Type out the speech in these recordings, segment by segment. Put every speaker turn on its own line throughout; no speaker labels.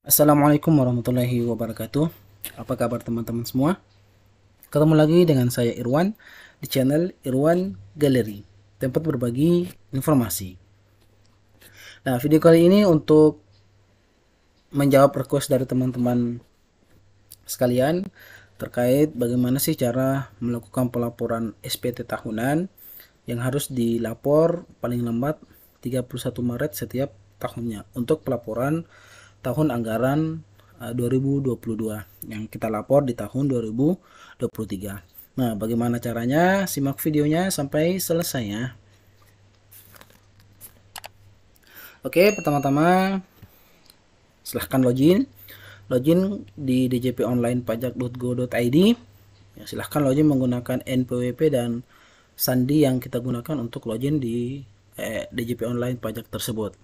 Assalamualaikum warahmatullahi wabarakatuh. Apa kabar teman-teman semua? Ketemu lagi dengan saya Irwan di channel Irwan Gallery, tempat berbagi informasi. Nah, video kali ini untuk menjawab request dari teman-teman sekalian terkait bagaimana sih cara melakukan pelaporan SPT tahunan yang harus dilapor paling lambat 31 Maret setiap tahunnya untuk pelaporan tahun anggaran 2022 yang kita lapor di tahun 2023. Nah, bagaimana caranya? Simak videonya sampai selesai ya. Oke, pertama-tama silahkan login di djponlinepajak.go.id. Ya, silahkan login menggunakan NPWP dan sandi yang kita gunakan untuk login di DJP online pajak tersebut.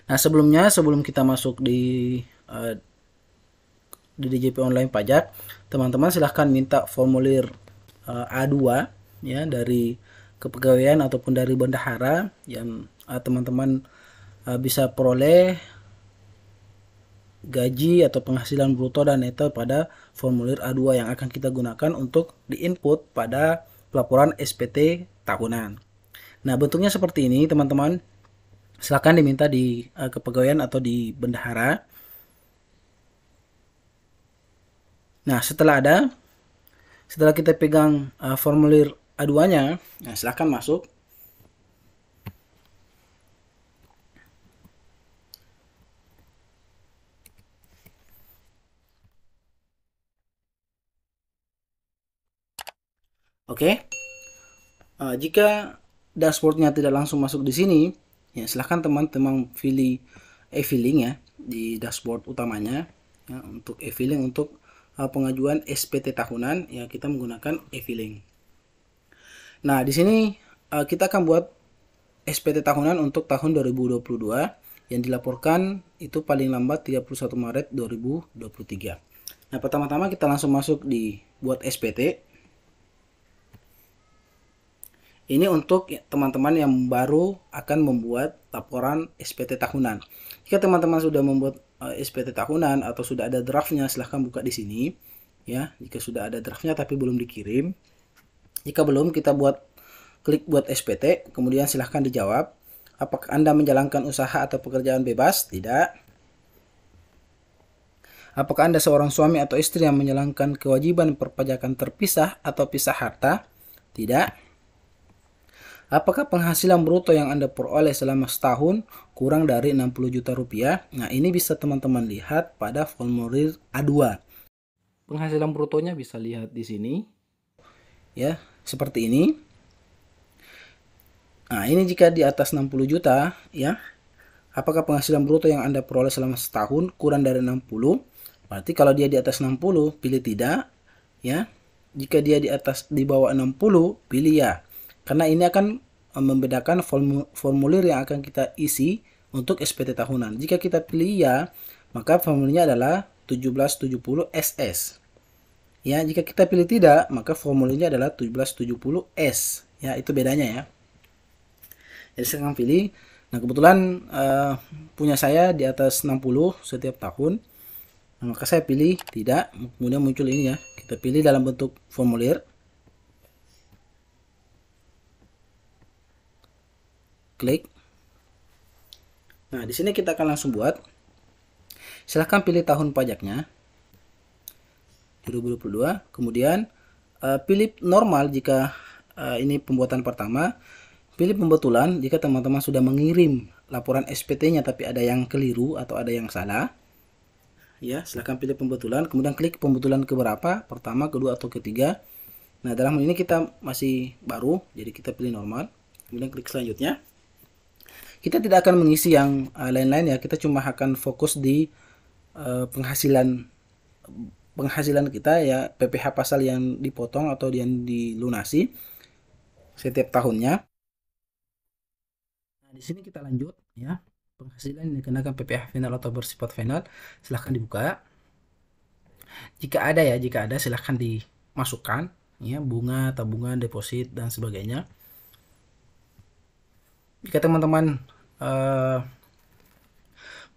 Nah, sebelum kita masuk di DJP online pajak, teman-teman silahkan minta formulir A2 ya dari kepegawaian ataupun dari bendahara yang teman-teman bisa peroleh gaji atau penghasilan bruto dan neto pada formulir A2 yang akan kita gunakan untuk diinput pada pelaporan SPT tahunan. Nah, bentuknya seperti ini, teman-teman. Silakan diminta di kepegawaian atau di bendahara. Nah, setelah kita pegang formulir A2-nya, nah silakan masuk. Oke. Jika dashboardnya tidak langsung masuk di sini, ya silahkan teman-teman pilih e-filing ya di dashboard utamanya. Ya, untuk e-filing untuk pengajuan SPT tahunan, ya kita menggunakan e-filing. Nah, di sini kita akan buat SPT tahunan untuk tahun 2022 yang dilaporkan itu paling lambat 31 Maret 2023. Nah, pertama-tama kita langsung masuk di buat SPT. Ini untuk teman-teman yang baru akan membuat laporan SPT tahunan. Jika teman-teman sudah membuat SPT tahunan atau sudah ada draftnya, silahkan buka di sini. Ya, jika sudah ada draftnya tapi belum dikirim. Jika belum, kita klik buat SPT, kemudian silahkan dijawab. Apakah Anda menjalankan usaha atau pekerjaan bebas? Tidak. Apakah Anda seorang suami atau istri yang menjalankan kewajiban perpajakan terpisah atau pisah harta? Tidak. Apakah penghasilan bruto yang Anda peroleh selama setahun kurang dari 60 juta rupiah? Nah, ini bisa teman-teman lihat pada formulir A2. Penghasilan brutonya bisa lihat di sini. Ya, seperti ini. Nah, ini jika di atas 60 juta, ya. Apakah penghasilan bruto yang Anda peroleh selama setahun kurang dari 60? Berarti kalau dia di atas 60, pilih tidak, ya. Jika dia di bawah 60, pilih ya. Karena ini akan membedakan formulir yang akan kita isi untuk SPT tahunan. Jika kita pilih ya, maka formulirnya adalah 1770 SS. Ya, jika kita pilih tidak, maka formulirnya adalah 1770 S. Ya, itu bedanya ya. Jadi saya akan pilih. Nah, kebetulan punya saya di atas 60 setiap tahun. Nah, maka saya pilih tidak. Kemudian muncul ini ya. Kita pilih dalam bentuk formulir. Klik. Nah, di sini kita akan langsung buat. Silahkan pilih tahun pajaknya 2022. Kemudian pilih normal jika ini pembuatan pertama. Pilih pembetulan jika teman-teman sudah mengirim laporan SPT-nya tapi ada yang keliru atau ada yang salah. Ya, silahkan pilih pembetulan. Kemudian klik pembetulan keberapa, pertama, kedua, atau ketiga. Nah, dalam hal ini kita masih baru, jadi kita pilih normal. Kemudian klik selanjutnya. Kita tidak akan mengisi yang lain-lain ya, kita cuma akan fokus di penghasilan kita ya, PPh pasal yang dipotong atau yang dilunasi setiap tahunnya. Nah, di sini kita lanjut ya. Penghasilan yang dikenakan PPh final atau bersifat final silahkan dibuka. Jika ada silahkan dimasukkan ya, bunga, tabungan, deposit dan sebagainya. Jika teman-teman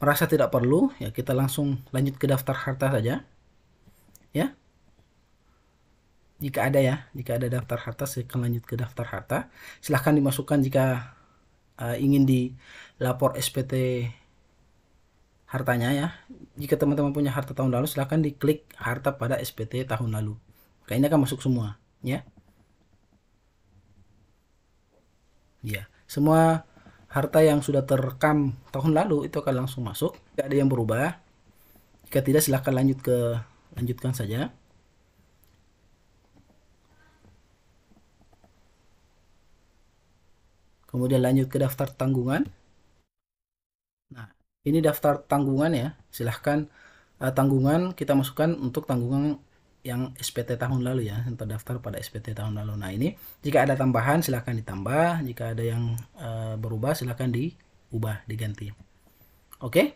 merasa tidak perlu, ya kita langsung lanjut ke daftar harta saja, ya. Jika ada ya, jika ada daftar harta, silakan lanjut ke daftar harta. Silahkan dimasukkan jika ingin dilapor SPT hartanya ya. Jika teman-teman punya harta tahun lalu, silahkan diklik harta pada SPT tahun lalu. Maka ini akan masuk semua, ya. Ya, semua harta yang sudah terekam tahun lalu itu akan langsung masuk. Tidak ada yang berubah. Jika tidak, silahkan lanjutkan saja. Kemudian lanjut ke daftar tanggungan. Nah, ini daftar tanggungan ya. Silahkan tanggungan kita masukkan untuk tanggungan yang SPT tahun lalu ya, yang terdaftar pada SPT tahun lalu. Nah, ini jika ada tambahan silahkan ditambah, jika ada yang berubah silahkan diubah, diganti. Oke?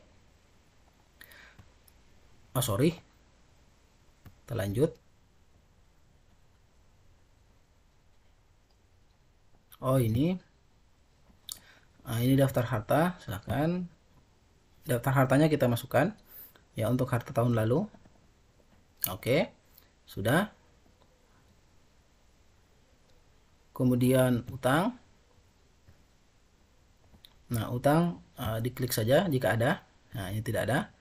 Oh, sorry. Kita lanjut. Oh, ini. Nah, ini daftar harta, silahkan. Daftar hartanya kita masukkan ya untuk harta tahun lalu. Oke. Sudah. Kemudian utang. Nah, utang diklik saja jika ada. Nah, ini tidak ada.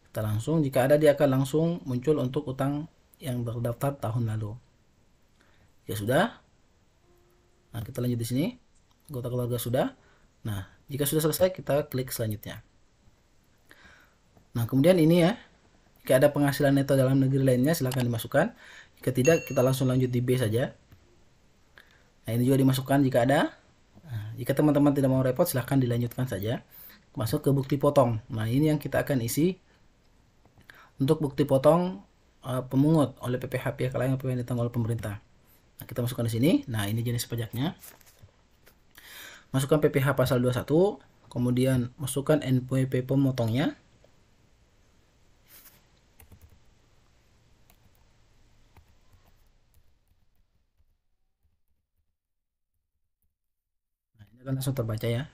Kita langsung, jika ada dia akan langsung muncul untuk utang yang terdaftar tahun lalu. Ya sudah. Nah, kita lanjut di sini. Anggota keluarga sudah. Nah, jika sudah selesai kita klik selanjutnya. Nah, kemudian ini ya. Jika ada penghasilan neto dalam negeri lainnya silahkan dimasukkan. Jika tidak, kita langsung lanjut di B saja. Nah, ini juga dimasukkan jika ada. Nah, jika teman-teman tidak mau repot silahkan dilanjutkan saja. Masuk ke bukti potong. Nah, ini yang kita akan isi untuk bukti potong pemungut oleh PPh pihak lain yang ditanggung oleh pemerintah. Nah, kita masukkan di sini. Nah, ini jenis pajaknya. Masukkan PPh pasal 21, kemudian masukkan NPWP pemotongnya. Nah, ini akan langsung terbaca ya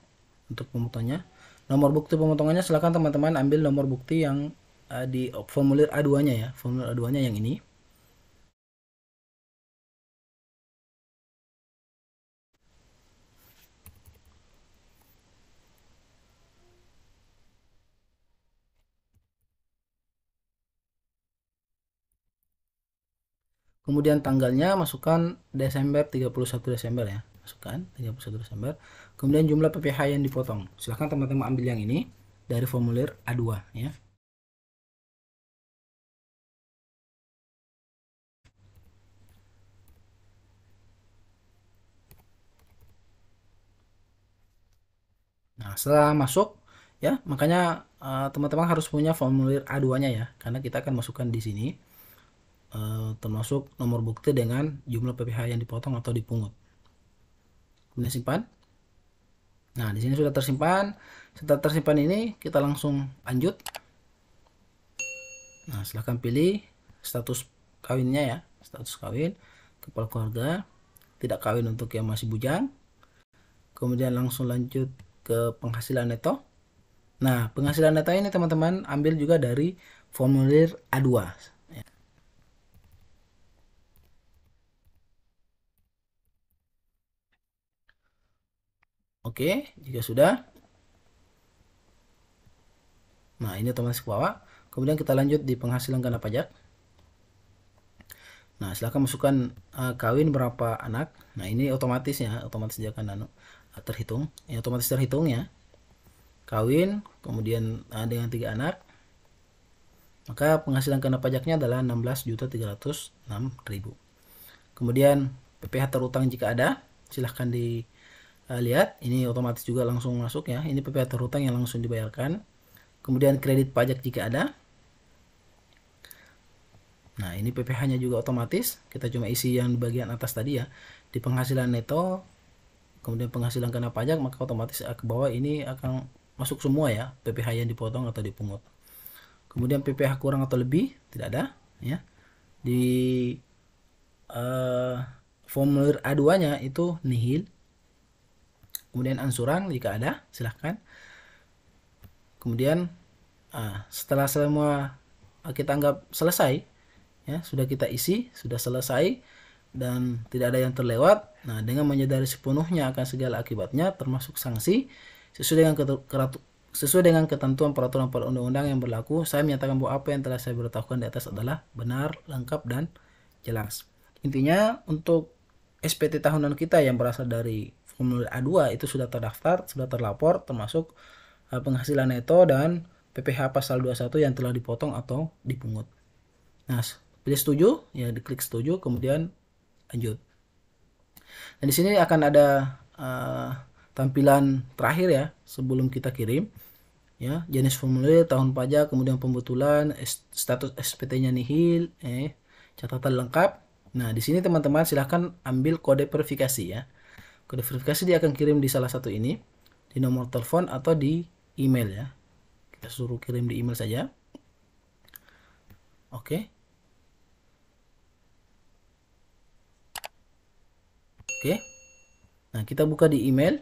untuk pemotongnya. Nomor bukti pemotongannya silakan teman-teman ambil nomor bukti yang di formulir A2-nya ya. Formulir A2-nya yang ini. Kemudian tanggalnya masukkan Desember 31 Desember ya. Masukkan 31 Desember. Kemudian jumlah PPh yang dipotong. Silahkan teman-teman ambil yang ini dari formulir A2 ya. Nah, setelah masuk ya, makanya teman-teman harus punya formulir A2-nya ya, karena kita akan masukkan di sini termasuk nomor bukti dengan jumlah PPh yang dipotong atau dipungut. Kemudian simpan. Nah, di sini sudah tersimpan. Setelah tersimpan ini kita langsung lanjut. Nah, silahkan pilih status kawinnya ya, status kawin, kepala keluarga, tidak kawin untuk yang masih bujang. Kemudian langsung lanjut ke penghasilan neto. Nah, penghasilan neto ini teman-teman ambil juga dari formulir A2. Oke, jika sudah. Nah, ini otomatis ke bawah. Kemudian kita lanjut di penghasilan kena pajak. Nah, silahkan masukkan kawin berapa anak. Nah, ini otomatis ya, otomatis dia akan terhitung. Ya, otomatis terhitung ya. Kawin, kemudian dengan 3 anak. Maka penghasilan kena pajaknya adalah 16.306.000. Kemudian PPh terutang jika ada, silahkan dilihat. Ini otomatis juga langsung masuk ya. Ini PPh terutang yang langsung dibayarkan. Kemudian kredit pajak jika ada. Nah, ini PPh-nya juga otomatis. Kita cuma isi yang di bagian atas tadi ya. Di penghasilan neto, kemudian penghasilan kena pajak, maka otomatis ke bawah ini akan masuk semua ya, PPh yang dipotong atau dipungut. Kemudian PPh kurang atau lebih tidak ada ya. Di formulir A2-nya itu nihil. Kemudian angsuran jika ada, silahkan. Kemudian Setelah semua kita anggap selesai, ya sudah kita isi, sudah selesai dan tidak ada yang terlewat. Nah, dengan menyadari sepenuhnya akan segala akibatnya, termasuk sanksi, sesuai dengan ketentuan peraturan perundang-undang yang berlaku, saya menyatakan bahwa apa yang telah saya beritahukan di atas adalah benar, lengkap, dan jelas. Intinya untuk SPT tahunan kita yang berasal dari formulir A2 itu sudah terdaftar, sudah terlapor, termasuk penghasilan neto dan PPh pasal 21 yang telah dipotong atau dipungut. Nah, pilih setuju, ya diklik setuju, kemudian lanjut. Dan di sini akan ada tampilan terakhir ya sebelum kita kirim. Ya, jenis formulir, tahun pajak, kemudian pembetulan, status SPT-nya nihil, catatan lengkap. Nah, di sini teman-teman silahkan ambil kode verifikasi ya. Kode verifikasi dia akan kirim di salah satu ini, di nomor telepon atau di email ya. Kita suruh kirim di email saja. Oke. Oke. Nah, kita buka di email.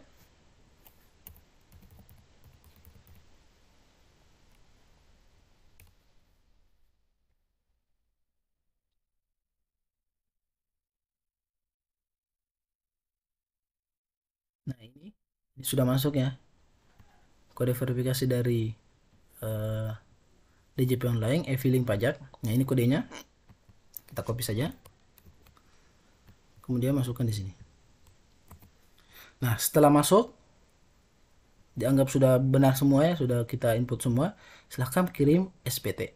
Nah, ini sudah masuk ya. Kode verifikasi dari DJP Online, e-filing pajak. Nah, ini kodenya. Kita copy saja. Kemudian masukkan di sini. Nah, setelah masuk, dianggap sudah benar semua ya, sudah kita input semua. Silahkan kirim SPT.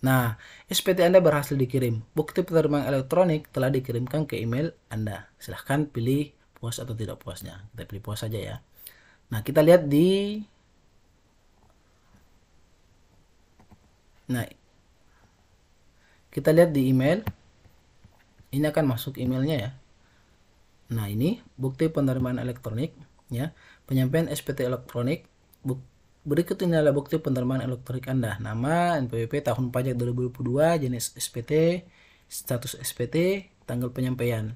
Nah, SPT Anda berhasil dikirim. Bukti penerimaan elektronik telah dikirimkan ke email Anda. Silahkan pilih puas atau tidak puasnya. Kita pilih puas saja ya. Nah, kita lihat di email. Ini akan masuk emailnya ya. Nah, ini bukti penerimaan elektronik ya. Penyampaian SPT elektronik. Berikut ini adalah bukti penerimaan elektronik Anda. Nama, NPWP, tahun pajak 2022, jenis SPT, status SPT, tanggal penyampaian.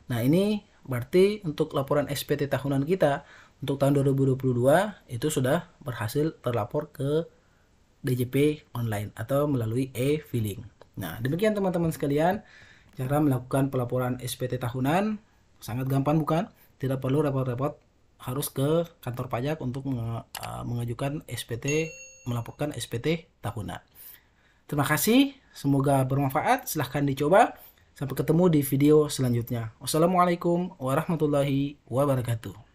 Nah, ini berarti untuk laporan SPT tahunan kita untuk tahun 2022 itu sudah berhasil terlapor ke DJP online atau melalui e-filing. Nah, demikian teman-teman sekalian cara melakukan pelaporan SPT tahunan. Sangat gampang bukan? Tidak perlu repot-repot harus ke kantor pajak untuk mengajukan SPT, melaporkan SPT tahunan. Terima kasih, semoga bermanfaat. Silahkan dicoba. Sampai ketemu di video selanjutnya. Wassalamualaikum warahmatullahi wabarakatuh.